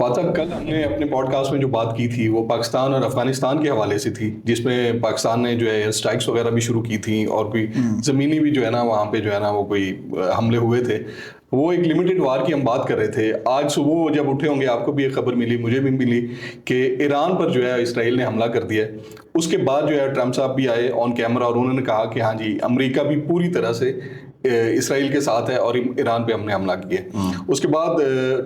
साहब, कल हमने अपने पॉडकास्ट में जो बात की थी वो पाकिस्तान और अफगानिस्तान के हवाले से थी, जिसमें पाकिस्तान ने जो है एयर स्ट्राइक्स वगैरह भी शुरू की थी और कोई ज़मीनी भी जो है ना वहाँ पे जो है ना वो कोई हमले हुए थे। वो एक लिमिटेड वार की हम बात कर रहे थे। आज सुबह जब उठे होंगे आपको भी एक खबर मिली, मुझे भी मिली कि ईरान पर जो है इसराइल ने हमला कर दिया है। उसके बाद जो है ट्रम्प साहब भी आए ऑन कैमरा और उन्होंने कहा कि हाँ जी, अमेरिका भी पूरी तरह से इसराइल के साथ है और ईरान पे हमने हमला किया। उसके बाद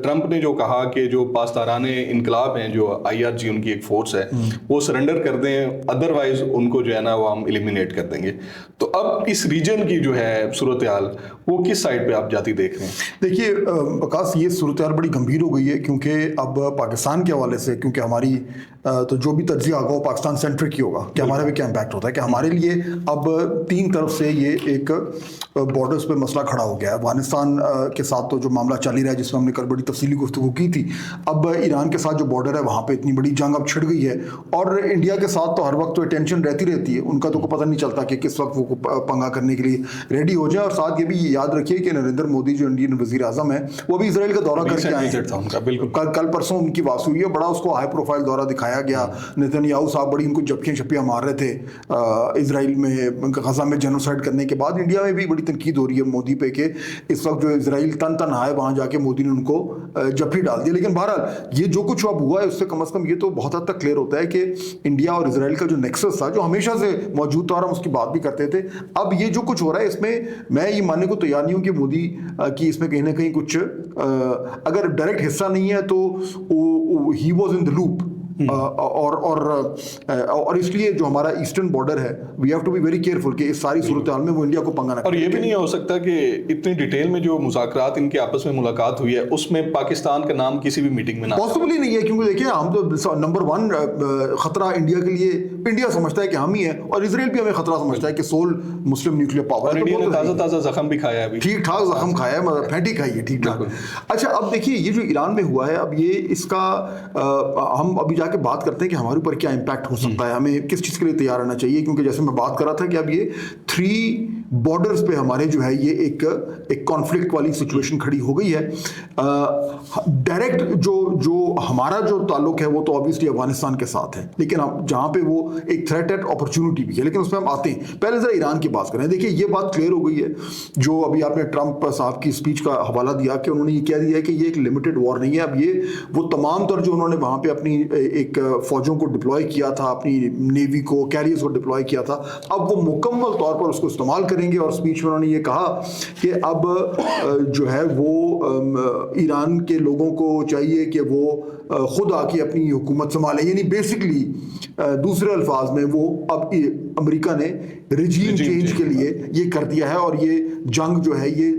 ट्रंप ने जो कहा कि जो पासदाराने इनकलाब हैं, जो IRG उनकी एक फोर्स है, वो सरेंडर कर दें, अदरवाइज उनको जो है ना वो हम एलिमिनेट कर देंगे। तो अब इस रीजन की जो है सूरत हाल वो किस साइड पे आप जाती देख रहे हैं? देखिए आकाश, ये सूरत हाल बड़ी गंभीर हो गई है क्योंकि अब पाकिस्तान के हवाले से, क्योंकि हमारी तो जो भी तज्जिया होगा वो पाकिस्तान सेंट्रिक ही होगा कि हमारे पे क्या इम्पैक्ट होता है, कि हमारे लिए अब तीन तरफ से ये एक बॉर्डर्स पे मसला खड़ा हो गया है। अफगानिस्तान के साथ तो जो मामला चल ही रहा है, जिसमें हमने कल बड़ी तफसीली गुफ्तगू की थी। अब ईरान के साथ जो बॉर्डर है वहाँ पे इतनी बड़ी जंग अब छिड़ गई है और इंडिया के साथ तो हर वक्त तो टेंशन रहती है। उनका तो को पता नहीं चलता कि किस वक्त वो पंगा करने के लिए रेडी हो जाए। और साथ ये भी याद रखिए कि नरेंद्र मोदी जो इंडियन वजीर आजम है वो भी इसराइल का दौरा करके आए हैं। कल परसों उनकी वापसी हुई है, बड़ा उसको हाई प्रोफाइल दौरा दिखाया गया। नेतन्याहू साहब बड़ी उनको झपकियां मार रहे थे इसराइल में, गजा में जेनोसाइड करने के बाद। इंडिया में भी बड़ी तनकीद हो रही है मोदी पे कि इस वक्त जो इसराइल तन आए वहां जाके मोदी ने उनको जफ्फी डाल दी। लेकिन बहरहाल ये जो कुछ अब हुआ है उससे कम से कम ये तो बहुत हद तक क्लियर होता है कि इंडिया और इसराइल का जो नेक्सस था, जो हमेशा से मौजूद था और हम उसकी बात भी करते थे, अब ये जो कुछ हो रहा है इसमें मैं ये मानने को तैयार नहीं हूं कि मोदी की इसमें कहीं ना कहीं कुछ अगर डायरेक्ट हिस्सा नहीं है तो ही वॉज इन द लूप। और इसलिए जो हमारा ईस्टर्न बॉर्डर है, we have to be very careful कि इस सारी सूरत हाल में वो इंडिया को पंगा ना। और ये भी नहीं हो सकता कि इतनी डिटेल में जो मुज़ाकरात इनके आपस में मुलाकात हुई है उसमें पाकिस्तान का नाम किसी भी मीटिंग में ना, पॉसिबली नहीं है। क्योंकि देखिए हम तो नंबर 1 खतरा इंडिया के लिए, इंडिया समझता है कि हम ही है और इसराइल भी हमें खतरा समझता है कि सोल मुस्लिम न्यूक्लियर पावर। इंडिया ने ताज़ा जख्म भी खाया है, ठीक ठाक जख्म खाया है, मतलब फैटी खाई है ठीक ठाक। अच्छा, अब देखिए ये जो ईरान में हुआ है, अब ये इसका हम अभी जाके बात करते हैं कि हमारे ऊपर क्या इंपैक्ट हो सकता है, हमें किस चीज़ के लिए तैयार रहना चाहिए। क्योंकि जैसे मैं बात कर रहा था कि अब ये 3 बॉर्डर्स पे हमारे जो है ये एक कॉन्फ्लिक्ट वाली सिचुएशन खड़ी हो गई है। डायरेक्ट जो हमारा जो ताल्लुक है वो तो ऑब्वियसली अफगानिस्तान के साथ है, लेकिन हम जहाँ पे वो एक थ्रेट एंड अपॉर्चुनिटी भी है, लेकिन उसमें हम आते हैं। पहले जरा ईरान की बात करें। देखिए ये बात क्लियर हो गई है, जो अभी आपने ट्रंप साहब की स्पीच का हवाला दिया कि उन्होंने ये कह दिया है कि ये एक लिमिटेड वॉर नहीं है। अब ये वो तमाम तर जो उन्होंने वहाँ पे अपनी एक फौजों को डिप्लॉय किया था, अपनी नेवी को, कैरियर्स को डिप्लॉय किया था, अब वो मुकम्मल तौर पर उसको इस्तेमाल करेंगे। और स्पीच में उन्होंने ये कहा कि अब जो है वो ईरान के लोगों को चाहिए कि वो खुद आके अपनी हुकूमत संभालें। यानी बेसिकली दूसरे अल्फाज में वो अब अमेरिका ने रिजीम चेंज के लिए ये कर दिया है। और ये जंग जो है ये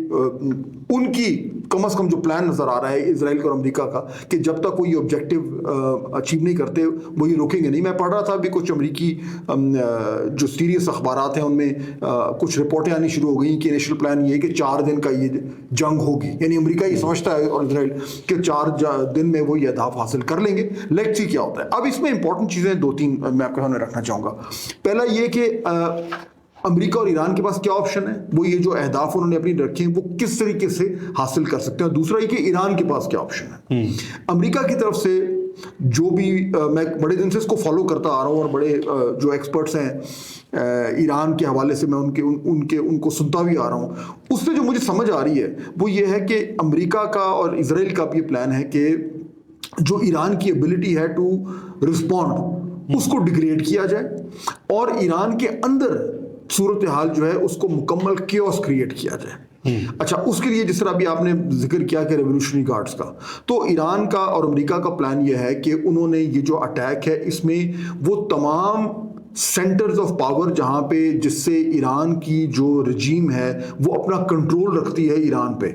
उनकी कम से कम जो प्लान नजर आ रहा है इसराइल और अमेरिका का, कि जब तक कोई ऑब्जेक्टिव अचीव नहीं करते वो ये रोकेंगे नहीं। मैं पढ़ रहा था अभी कुछ अमेरिकी जो सीरियस अखबारात हैं उनमें कुछ रिपोर्टें आनी शुरू हो गई कि इनिशियल प्लान ये है कि 4 दिन का ये जंग होगी। यानी अमेरिका ये समझता है और इसराइल कि 4 दिन में वो ये अहदाफ हासिल कर लेंगे। लेट्स सी क्या होता है। अब इसमें इंपॉर्टेंट चीज़ें 2-3 मैं आपके सामने रखना चाहूँगा। पहला ये कि अमेरिका और ईरान के पास क्या ऑप्शन है, वो ये जो अहदाफ उन्होंने अपनी रखे हैं वो किस तरीके से हासिल कर सकते हैं। दूसरा ये कि ईरान के पास क्या ऑप्शन है। अमेरिका की तरफ से जो भी मैं बड़े दिन से इसको फॉलो करता आ रहा हूँ और बड़े जो एक्सपर्ट्स हैं ईरान के हवाले से मैं उनको सुनता भी आ रहा हूँ, उससे जो मुझे समझ आ रही है वो ये है कि अमेरिका का और इसराइल का भी ये प्लान है कि जो ईरान की एबिलिटी है टू रिस्पॉन्ड उसको डिग्रेड किया जाए और ईरान के अंदर सूरत हाल जो है उसको मुकम्मल केओस क्रिएट किया जाए। अच्छा, उसके लिए जिस तरह अभी आपने जिक्र किया कि रेवोल्यूशनरी गार्ड्स का, तो ईरान का और अमेरिका का प्लान यह है कि उन्होंने ये जो अटैक है इसमें वो तमाम सेंटर्स ऑफ पावर जहां पे जिससे ईरान की जो रजीम है वो अपना कंट्रोल रखती है ईरान पे,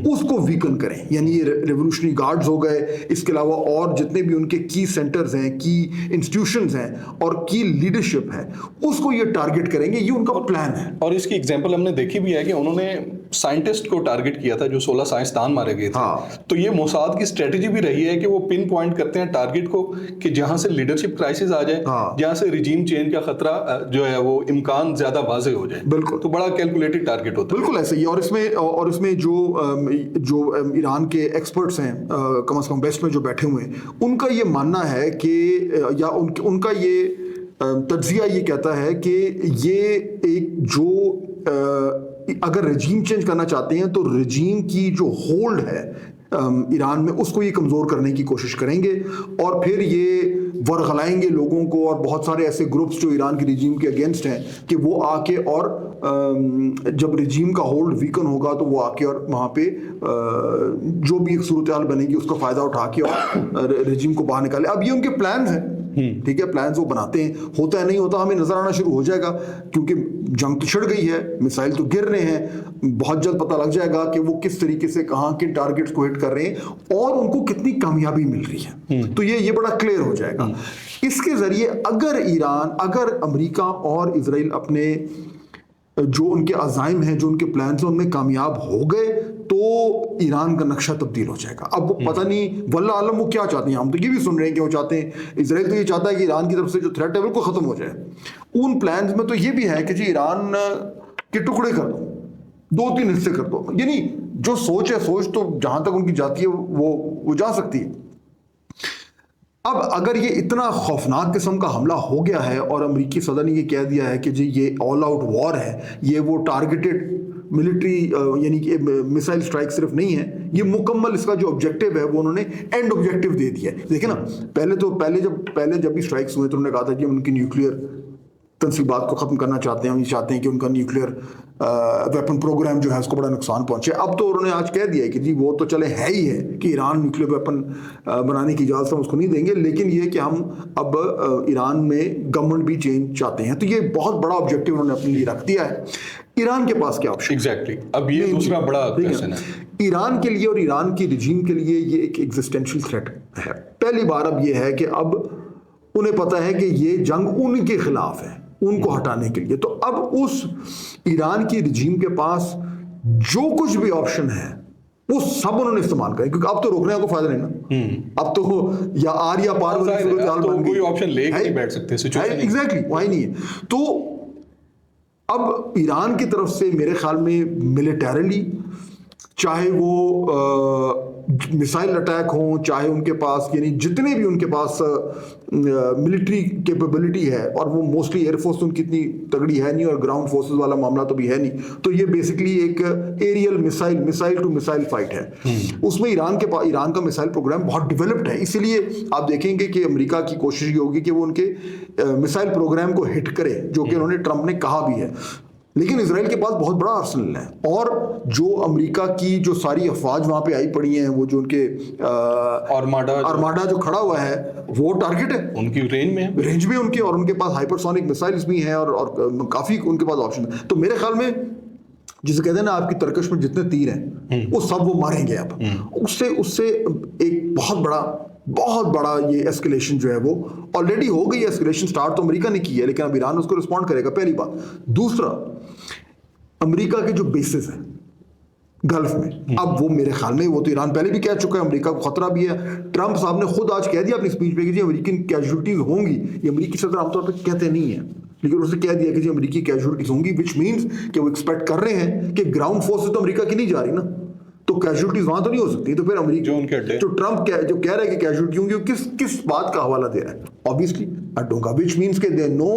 उसको वीकन करें। यानी ये रेवोल्यूशनरी गार्ड्स हो गए, इसके अलावा और जितने भी उनके की सेंटर्स हैं, की इंस्टीट्यूशंस हैं और की लीडरशिप है, उसको ये टारगेट करेंगे। ये उनका प्लान है। और इसकी एग्जांपल हमने देखी भी है कि उन्होंने साइंटिस्ट को टारगेट किया था, जो 16 साइंसदान मारे गए थे। हाँ। तो ये मोसाद की स्ट्रेटेजी भी रही है कि वो पिन पॉइंट करते हैं टारगेट को कि जहां से लीडरशिप क्राइसिस आ जाए, हाँ। जहां से रिजीम चेंज का खतरा जो है वो इम्कान ज्यादा वाज़ेह हो जाए। बिल्कुल। तो बड़ा कैलकुलेटेड टारगेट होता है। बिल्कुल ऐसे ही। और इसमें जो ईरान के एक्सपर्ट्स हैं, कम से कम वेस्ट में जो बैठे हुए हैं, उनका ये मानना है कि या उनका ये तज्जिया ये कहता है कि ये एक जो अगर रजीम चेंज करना चाहते हैं तो रजीम की जो होल्ड है ईरान में, उसको ये कमज़ोर करने की कोशिश करेंगे और फिर ये वरगलाएंगे लोगों को, और बहुत सारे ऐसे ग्रुप्स जो ईरान के रजीम के अगेंस्ट हैं कि वो आके, और जब रजीम का होल्ड वीकन होगा तो वो आके और वहाँ पे जो भी एक सूरत हाल बनेगी उसका फ़ायदा उठा के और रजीम को बाहर निकाले। अब ये उनके प्लान हैं, ठीक है, प्लान्स वो बनाते हैं, होता है नहीं होता हमें नजर आना शुरू हो जाएगा, क्योंकि जंग तो छिड़ गई है, मिसाइल तो गिर रहे हैं, बहुत जल्द पता लग जाएगा कि वो किस तरीके से कहाँ के टारगेट्स को हिट कर रहे हैं और उनको कितनी कामयाबी मिल रही है। तो ये बड़ा क्लियर हो जाएगा। इसके जरिए अगर अमेरिका और इजराइल अपने जो उनके अज़ाइम हैं, जो उनके प्लान हैं, उनमें कामयाब हो गए तो ईरान का नक्शा तब्दील हो जाएगा। अब वो पता नहीं वल्ला आलम वो क्या चाहते हैं, हम तो ये भी सुन रहे हैं कि वो चाहते हैं, इजराइल तो ये चाहता है कि ईरान की तरफ से जो थ्रेट है बिल्कुल ख़त्म हो जाए। उन प्लान्स में तो ये भी है कि जी ईरान के टुकड़े कर दो, 2-3 हिस्से कर दो, यानी जो सोच है, सोच तो जहाँ तक उनकी जाती है वो जा सकती है। अब अगर ये इतना खौफनाक किस्म का हमला हो गया है और अमेरिकी सदर ने ये कह दिया है कि जी ये ऑल आउट वॉर है, ये वो टारगेटेड मिलिट्री यानी कि मिसाइल स्ट्राइक सिर्फ नहीं है, ये मुकम्मल इसका जो ऑब्जेक्टिव है वो उन्होंने एंड ऑब्जेक्टिव दे दिया है। देखिए ना, पहले जब भी स्ट्राइक्स हुए तो उन्होंने कहा था कि उनकी न्यूक्लियर तंसीबात को ख़त्म करना चाहते हैं, हम ये चाहते हैं कि उनका न्यूक्लियर वेपन प्रोग्राम जो है उसको बड़ा नुकसान पहुंचे। अब तो उन्होंने आज कह दिया है कि जी वो तो चले है ही है कि ईरान न्यूक्लियर वेपन बनाने की इजाज़त हम उसको नहीं देंगे, लेकिन ये कि हम अब ईरान में गवर्नमेंट भी चेंज चाहते हैं। तो ये बहुत बड़ा ऑब्जेक्टिव उन्होंने अपने लिए रख दिया है। ईरान के पास क्या ऑप्शन? एग्जैक्टली, अब ये दूसरा बड़ा क्वेश्चन है ईरान के लिए और ईरान की रिजीम के लिए। ये एक एग्जिस्टेंशियल थ्रेट है। पहली बार अब ये है कि अब उन्हें पता है कि ये जंग उनके खिलाफ है, उनको हटाने के लिए। तो अब उस ईरान की रिजीम के पास जो कुछ भी ऑप्शन है वो सब उन्होंने इस्तेमाल करें, क्योंकि अब तो रोकने को फायदा नहीं ना। अब तो या आर या पार वाली सूरत हाल बन गई, कोई ऑप्शन लेके नहीं बैठ सकते, सिचुएशन एग्जैक्टली वही नहीं है। तो अब ईरान की तरफ से मेरे ख्याल में मिलिटरीली, चाहे वो मिसाइल अटैक हो, चाहे उनके पास यानी जितने भी उनके पास मिलिट्री कैपेबिलिटी है, और वो मोस्टली एयरफोर्स उनकी इतनी तगड़ी है नहीं और ग्राउंड फोर्सेस वाला मामला तो भी है नहीं, तो ये बेसिकली एक aerial missile to missile fight है। उसमें ईरान का मिसाइल प्रोग्राम बहुत डेवलप्ड है, इसीलिए आप देखेंगे कि अमेरिका की कोशिश ये होगी कि वो उनके मिसाइल प्रोग्राम को हिट करे, जो कि उन्होंने ट्रंप ने कहा भी है। लेकिन इजराइल के पास बहुत बड़ा आर्सेनल है, और जो अमेरिका की जो सारी अफवाज वहां पे आई पड़ी हैं, वो जो उनके आर्माडा जो खड़ा हुआ है वो टारगेट है, उनकी रेंज में उनके, और उनके पास हाइपरसोनिक मिसाइल्स भी हैं और काफी उनके पास ऑप्शन है। तो मेरे ख्याल में जिसे कहते हैं ना, आपकी तरकश में जितने तीर हैं वो सब वो मारेंगे। अब उससे एक बहुत बड़ा ये एस्केलेशन जो है वो ऑलरेडी हो गई है। एस्केलेशन स्टार्ट तो अमेरिका ने की है, लेकिन अब ईरान उसको रिस्पॉन्ड करेगा, पहली बात। दूसरा, अमेरिका के जो बेसिस हैं गल्फ में, अब वो मेरे ख्याल में, वो तो ईरान पहले भी कह चुका है, अमेरिका को खतरा भी है। ट्रंप साहब ने खुद आज कह दिया अपनी स्पीच में कि जी अमेरिकन कैजुअलिटीज होंगी। ये अमेरिकी सदर आमतौर पर कहते नहीं है, लेकिन उसने कह दिया कि जी अमेरिकी कैजुअलिटीज होंगी, विच मीन्स कि वो एक्सपेक्ट कर रहे हैं कि ग्राउंड फोर्सेस तो अमेरिका की नहीं जा रही ना, तो कैजुअलिटीज वहां तो नहीं हो सकती। तो फिर अमेरिका जो ट्रंप जो कह रहा है कि कैजुअलिटी होंगी, किस बात का हवाला दे रहा है? ऑब्वियसली अड्डों का, विच मीन्स के दे नो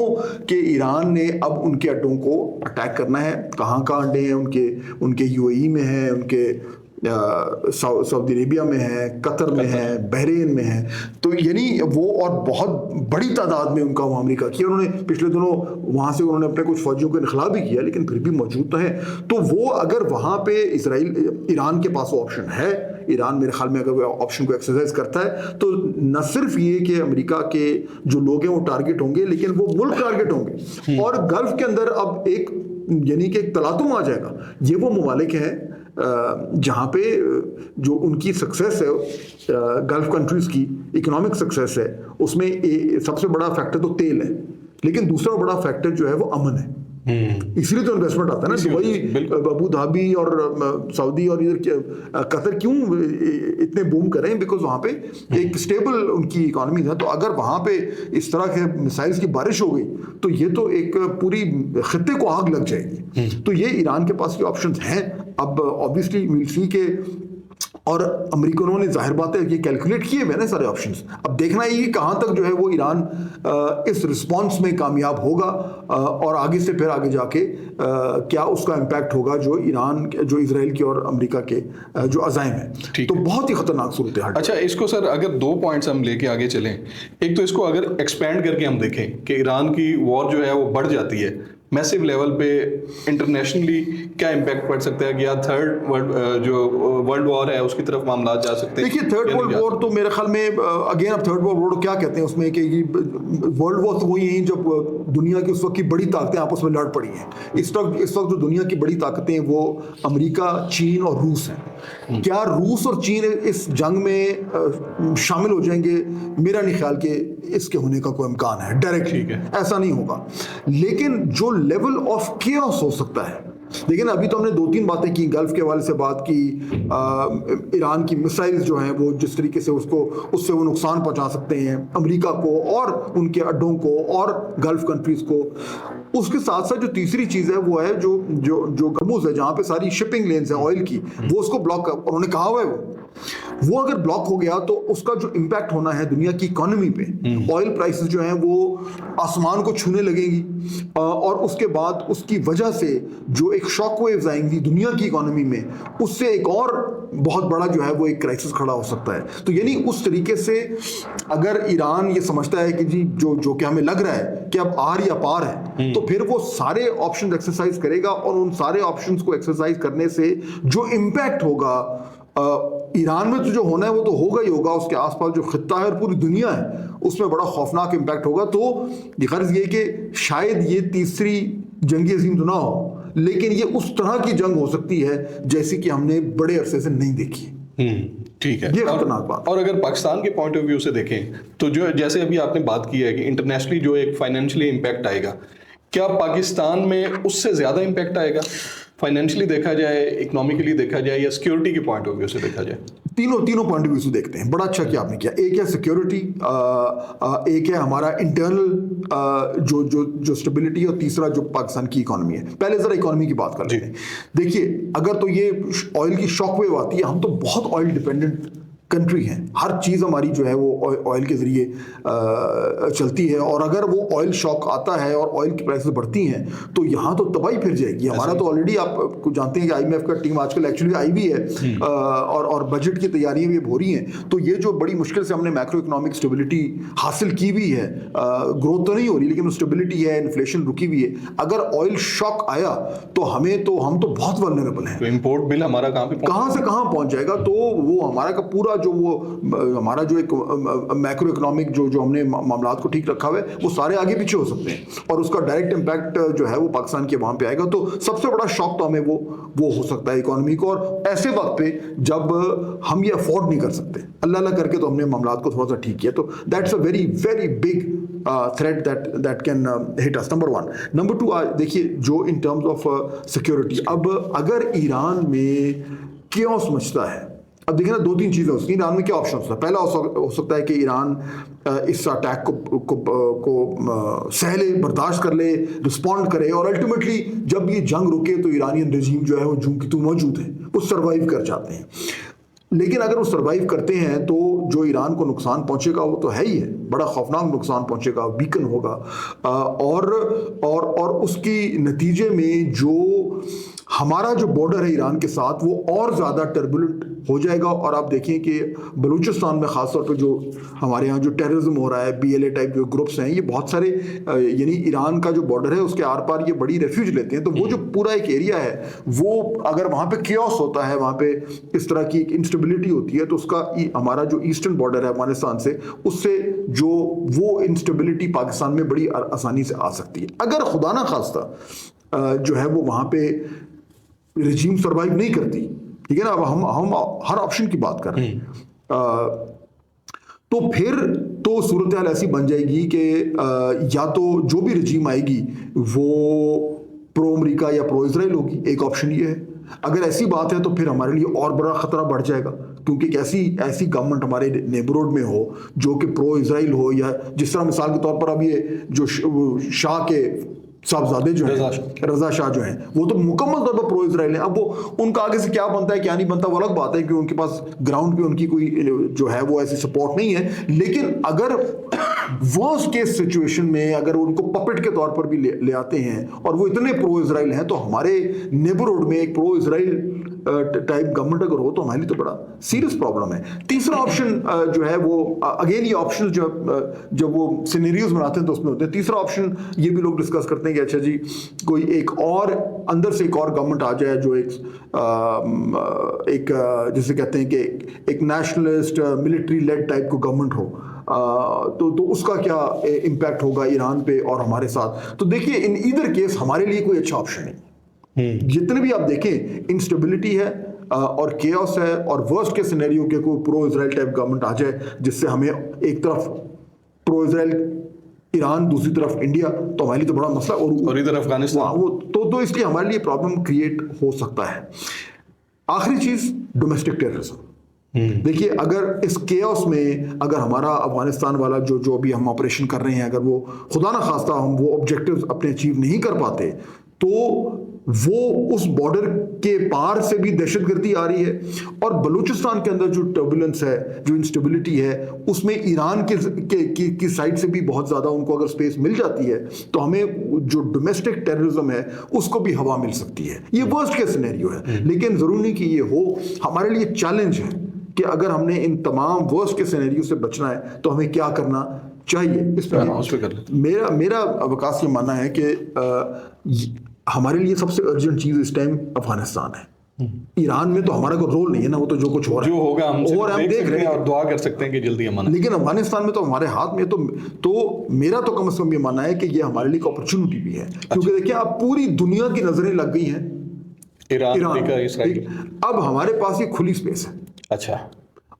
कि ईरान ने अब उनके अड्डों को अटैक करना है। कहाँ अड्डे हैं उनके यूएई में है, उनके सऊदी अरेबिया में है, कतर में है, बहरीन में है। तो यानी वो, और बहुत बड़ी तादाद में उनका वहाँ अमेरिका किया। उन्होंने पिछले दिनों वहाँ से उन्होंने अपने कुछ फौजियों का इनखला भी किया, लेकिन फिर भी मौजूद तो है। तो वो अगर वहाँ पे ईरान के पास ऑप्शन है, ईरान मेरे ख्याल में अगर वो ऑप्शन को एक्सरसाइज करता है, तो न सिर्फ ये कि अमेरिका के जो लोग हैं वो टारगेट होंगे, लेकिन वो मुल्क टारगेट होंगे। और गल्फ के अंदर अब एक यानी कि एक तलातुम आ जाएगा। ये वो ममालिक हैं जहाँ पे जो उनकी सक्सेस है, गल्फ कंट्रीज की इकोनॉमिक सक्सेस है, उसमें सबसे बड़ा फैक्टर तो तेल है, लेकिन दूसरा बड़ा फैक्टर जो है वो अमन है। इसलिए तो इन्वेस्टमेंट आता है ना। दुबई, अबू धाबी और सऊदी और इधर कतर क्यों इतने बूम करें, बिकॉज वहाँ पे एक स्टेबल उनकी इकोनॉमी है। तो अगर वहाँ पे इस तरह के मिसाइल्स की बारिश हो गई तो ये तो एक पूरी खित्ते को आग लग जाएगी। तो ये ईरान के पास ये ऑप्शंस हैं। अब ऑब्वियसली विल सी के, और अमेरिकनों ने जाहिर बात है ये कैलकुलेट किए हुए ना सारे ऑप्शंस। अब देखना ही कहाँ तक जो है वो ईरान इस रिस्पांस में कामयाब होगा, और आगे से फिर आगे जाके क्या उसका इम्पैक्ट होगा जो इजराइल के और अमेरिका के जो अज़ाइम है। तो बहुत ही खतरनाक सूरत है। अच्छा, इसको सर अगर 2 पॉइंट्स हम लेके आगे चलें, एक तो इसको अगर एक्सपेंड करके हम देखें कि ईरान की वॉर जो है वो बढ़ जाती है मैसिव लेवल पे, इंटरनेशनली क्या इम्पैक्ट पड़ सकता है कि या थर्ड वर्ल्ड वॉर है उसकी तरफ मामला जा सकते हैं? देखिए, थर्ड वर्ल्ड वॉर तो मेरे ख्याल में अगेन अब थर्ड वर्ल्ड वॉर क्या कहते हैं उसमें कि वर्ल्ड वॉर तो वही है जब दुनिया की उस वक्त की बड़ी ताकतें आपस में लड़ पड़ी हैं। इस वक्त जो दुनिया की बड़ी ताकतें हैं वो अमेरिका, चीन और रूस हैं। क्या रूस और चीन इस जंग में शामिल हो जाएंगे? मेरा नहीं ख्याल कि इसके होने का कोई इम्कान है डायरेक्टली, ऐसा नहीं होगा। लेकिन जो लेवल ऑफ केओस हो सकता है, लेकिन अभी तो हमने 2-3 बातें की, गल्फ के हवाले से बात की, ईरान की मिसाइल्स जो हैं वो जिस तरीके से उससे वो नुकसान पहुंचा सकते हैं अमेरिका को और उनके अड्डों को और गल्फ कंट्रीज को। उसके साथ साथ जो तीसरी चीज़ है वो है जो गरमूज है, जहाँ पे सारी शिपिंग लेन्स हैं ऑयल की, वो उसको ब्लॉक कर, उन्होंने कहा हुआ है वो अगर ब्लॉक हो गया तो उसका जो इम्पैक्ट होना है दुनिया की इकोनॉमी पे, ऑयल प्राइसेस जो हैं वो आसमान को छूने लगेंगी, और उसके बाद उसकी वजह से जो एक शॉक वेव्स आएंगी दुनिया की इकोनॉमी में, उससे एक और बहुत बड़ा जो है वो एक क्राइसिस खड़ा हो सकता है। तो यानी उस तरीके से अगर ईरान ये समझता है कि जी जो कि हमें लग रहा है कि अब आर या पार है, तो फिर वो सारे ऑप्शन एक्सरसाइज करेगा, और उन सारे ऑप्शंस को एक्सरसाइज करने से जो इम्पैक्ट होगा ईरान में तो जो होना है वो तो होगा ही होगा, उसके आसपास जो खित्ता है और पूरी दुनिया है उसमें बड़ा खौफनाक इम्पैक्ट होगा। तो ये गर्ज ये कि शायद ये तीसरी जंग अजीम तो ना हो, लेकिन ये उस तरह की जंग हो सकती है जैसी कि हमने बड़े अरसे से नहीं देखी। ठीक है, ये खतरनाक बात। और अगर पाकिस्तान के पॉइंट ऑफ व्यू से देखें तो जो जैसे अभी आपने बात की है कि इंटरनेशनली जो एक फाइनेंशियली इम्पैक्ट आएगा, क्या पाकिस्तान में उससे ज्यादा इम्पैक्ट आएगा? फाइनेंशियली देखा जाए, इकोनॉमिकली देखा जाए, या सिक्योरिटी के पॉइंट ऑफ व्यू से देखा जाए? तीनों पॉइंट ऑफ व्यू से देखते हैं। बड़ा अच्छा किया आपने किया। एक है सिक्योरिटी, एक है हमारा इंटरनल जो स्टेबिलिटी, और तीसरा जो पाकिस्तान की इकोनॉमी है। पहले जरा इकोनॉमी की बात कर लेते हैं। देखिए, अगर तो ये ऑयल की शॉक वेव आती है, हम तो बहुत ऑयल डिपेंडेंट कंट्री हैं, हर चीज़ हमारी जो है वो ऑयल के ज़रिए चलती है, और अगर वो ऑयल शॉक आता है और ऑयल की प्राइसेस बढ़ती हैं तो यहाँ तो तबाही फिर जाएगी। हमारा तो ऑलरेडी आप जानते हैं कि IMF का टीम आजकल एक्चुअली आई भी है, और बजट की तैयारियाँ भी हो रही हैं। तो ये जो बड़ी मुश्किल से हमने मैक्रो इकोनॉमिक स्टेबिलिटी हासिल की भी है, ग्रोथ तो नहीं हो रही लेकिन स्टेबिलिटी है, इन्फ्लेशन रुकी हुई है। अगर ऑयल शॉक आया तो हम तो बहुत वल्नरेबल हैं। तो इम्पोर्ट बिल हमारा कहाँ से कहाँ पहुँच जाएगा? तो वो हमारा का पूरा जो वो हमारा जो एक मैक्रो इकोनॉमिक जो हमने मामलात को ठीक रखा हुआ है वो सारे आगे पीछे हो सकते हैं, और उसका डायरेक्ट इम्पैक्ट जो है वो पाकिस्तान के वहाँ पे आएगा। तो सबसे बड़ा शॉक तो हमें वो हो सकता है इकोनॉमी को, और ऐसे वक्त पे जब हम ये अफोर्ड नहीं कर सकते। अल्लाह अल्लाह करके तो हमने मामलात को थोड़ा सा ठीक किया, तो that's a very very big threat that can hit us, number 1। Number 2, देखिए जो इन टर्म्स ऑफ सिक्योरिटी, अब अगर ईरान में केओस मचता है, अब देखिए ना 2-3 चीज़ें होती हैं। ईरान में क्या ऑप्शन होता है? पहला हो सकता है कि ईरान इस अटैक को सहले, बर्दाश्त कर ले, रिस्पॉन्ड करे, और अल्टीमेटली जब ये जंग रुके तो ईरानियन रजीम जो है वो जूं की तू मौजूद है, वो सर्वाइव कर जाते हैं। लेकिन अगर वो सर्वाइव करते हैं तो जो ईरान को नुकसान पहुंचेगा वो तो है ही है, बड़ा खौफनाक नुकसान पहुंचेगा, वीकन होगा, और उसकी नतीजे में जो हमारा जो बॉर्डर है ईरान के साथ वो और ज़्यादा टर्बुलेंट हो जाएगा। और आप देखें कि बलूचिस्तान में ख़ासतौर पर जो हमारे यहाँ जो टेररिज्म हो रहा है, BLA टाइप जो ग्रुप्स हैं, ये बहुत सारे यानी ईरान का जो बॉर्डर है उसके आर पार ये बड़ी रेफ्यूज लेते हैं। तो वो जो पूरा एक एरिया है वो अगर वहाँ पे केओस होता है, वहाँ पे इस तरह की एक इंस्टेबिलिटी होती है, तो उसका हमारा जो ईस्टर्न बॉर्डर है अफगानिस्तान से, उससे जो वो इंस्टेबिलिटी पाकिस्तान में बड़ी आसानी से आ सकती है। अगर खुदा ना खास्ता जो है वो वहाँ पे रजीम सर्वाइव नहीं करती, ठीक है ना, अब हम हर ऑप्शन की बात कर रहे हैं, तो फिर तो सूरत हाल ऐसी बन जाएगी कि या तो जो भी रजीम आएगी वो प्रो अमेरिका या प्रो इजराइल होगी, एक ऑप्शन ये है। अगर ऐसी बात है तो फिर हमारे लिए और बड़ा खतरा बढ़ जाएगा, क्योंकि ऐसी गवर्नमेंट हमारे नेबरहुड में हो जो कि प्रो इजराइल हो, या जिस तरह मिसाल के तौर पर अब ये जो शाह के साहबजादे जो हैं, रजा शाह जो हैं, वो तो मुकम्मल तौर पर प्रो इजराइल हैं। अब वो उनका आगे से क्या बनता है क्या नहीं बनता वो अलग बात है, क्योंकि उनके पास ग्राउंड पे उनकी कोई जो है वो ऐसी सपोर्ट नहीं है। लेकिन अगर वर्स्ट केस सिचुएशन में अगर उनको पपेट के तौर पर भी ले आते हैं और वो इतने प्रो इजराइल हैं, तो हमारे नेबरहुड में एक प्रो इजराइल टाइप गवर्नमेंट अगर हो तो हमारे लिए तो बड़ा सीरियस प्रॉब्लम है। तीसरा ऑप्शन जो है वो अगेन ये ऑप्शन जब वो सिनेरियोज बनाते हैं तो उसमें होते हैं। तीसरा ऑप्शन ये भी लोग डिस्कस करते हैं कि अच्छा जी कोई एक और अंदर से एक और गवर्नमेंट आ जाए जो एक जिसे कहते हैं कि एक नेशनलिस्ट मिलिट्री लेड टाइप को गवर्नमेंट हो, तो उसका क्या इम्पैक्ट होगा ईरान पे और हमारे साथ। तो देखिए इन ईदर केस हमारे लिए कोई अच्छा ऑप्शन नहीं। जितने भी आप देखें इंस्टेबिलिटी है और केओस है, और वर्स्ट के सिनेरियो के कोई प्रो इजराइल टाइप गवर्नमेंट आ जाए जिससे हमें एक तरफ प्रो इजराइल ईरान, दूसरी तरफ इंडिया, तो हमारे लिए तो बड़ा मसला, और इधर अफगानिस्तान, वो तो इसलिए हमारे लिए प्रॉब्लम क्रिएट हो सकता है। आखिरी चीज डोमेस्टिक टेररिज्म। देखिए अगर इस केओस में अगर हमारा अफगानिस्तान वाला जो अभी हम ऑपरेशन कर रहे हैं, अगर वो खुदा ना खास्ता हम वो ऑब्जेक्टिव्स अपने अचीव नहीं कर पाते, तो वो उस बॉर्डर के पार से भी दहशतगर्दी आ रही है, और बलूचिस्तान के अंदर जो टर्बुलेंस है, जो इंस्टेबिलिटी है, उसमें ईरान की साइड से भी बहुत ज़्यादा उनको अगर स्पेस मिल जाती है तो हमें जो डोमेस्टिक टेररिज्म है उसको भी हवा मिल सकती है। ये वर्स्ट केस सिनेरियो है, लेकिन ज़रूरी नहीं कि ये हो। हमारे लिए चैलेंज है कि अगर हमने इन तमाम वर्स्ट के सिनेरियो से बचना है तो हमें क्या करना चाहिए। इस पर मेरा वकास ये मानना है कि हमारे लिए सबसे अर्जेंट चीज इस टाइम अफगानिस्तान है। ईरान में तो हमारा कोई रोल नहीं है ना, वो तो जो कुछ हो रहा है जो होगा हम देख रहे हैं और दुआ कर सकते हैं कि जल्दी अमन। लेकिन अफगानिस्तान में तो हमारे हाथ में तो मेरा तो कम से कम ये मानना है कि ये हमारे लिए अपॉर्चुनिटी भी है। क्योंकि देखिए अब पूरी दुनिया की नजरें लग गई हैं ईरान। अब हमारे पास ये खुली स्पेस है। अच्छा,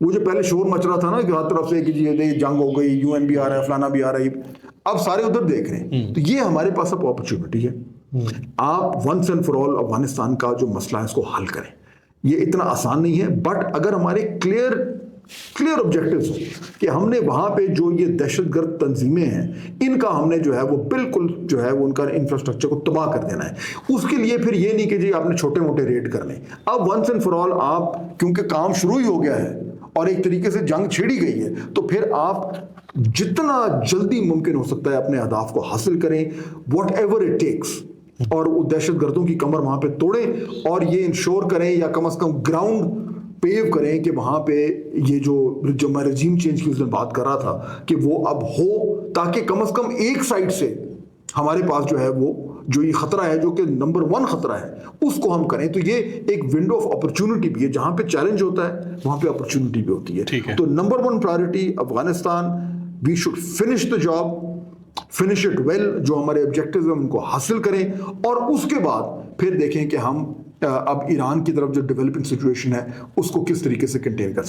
वो जो पहले शोर मच रहा था ना कि हर तरफ से कि ये जंग हो गई, यूएन भी आ रहा है, फलाना भी आ रहा है, अब सारे उधर देख रहे हैं। तो ये हमारे पास अब अपॉर्चुनिटी है। आप once and for all Afghanistan का जो मसला है इसको हल करें। ये इतना आसान नहीं है, बट अगर हमारे क्लियर ऑब्जेक्टिव्स हो कि हमने वहां पे जो ये दहशतगर्द तंजीमें हैं इनका हमने जो है वो बिल्कुल जो है वो उनका इंफ्रास्ट्रक्चर को तबाह कर देना है, उसके लिए फिर ये नहीं कि जी आपने छोटे मोटे रेड करने। अब वंस एंड फॉर ऑल आप, क्योंकि काम शुरू ही हो गया है और एक तरीके से जंग छेड़ी गई है, तो फिर आप जितना जल्दी मुमकिन हो सकता है अपने अहदाफ को हासिल करें, वॉट एवर इट टेक्स, और वो दहशतगर्दों की कमर वहां पे तोड़ें, और ये इंश्योर करें या कम से कम ग्राउंड पेव करें कि वहां पे ये जो मैं रजीम चेंज की उस दिन बात कर रहा था कि वो अब हो, ताकि कम से कम एक साइड से हमारे पास जो है वो जो ये खतरा है, जो कि नंबर 1 खतरा है, उसको हम करें। तो ये एक विंडो ऑफ अपॉर्चुनिटी भी है, जहां पे चैलेंज होता है वहां पे अपॉर्चुनिटी भी होती है। तो number 1 priority Afghanistan, we should finish the job, finish it well, जो हमारे ऑब्जेक्टिव्स हैं उनको हासिल करें, और उसके बाद फिर देखें कि हम अब ईरान की तरफ जो डेवलपिंग सिचुएशन है उसको किस तरीके से कंटेन कर सकते हैं।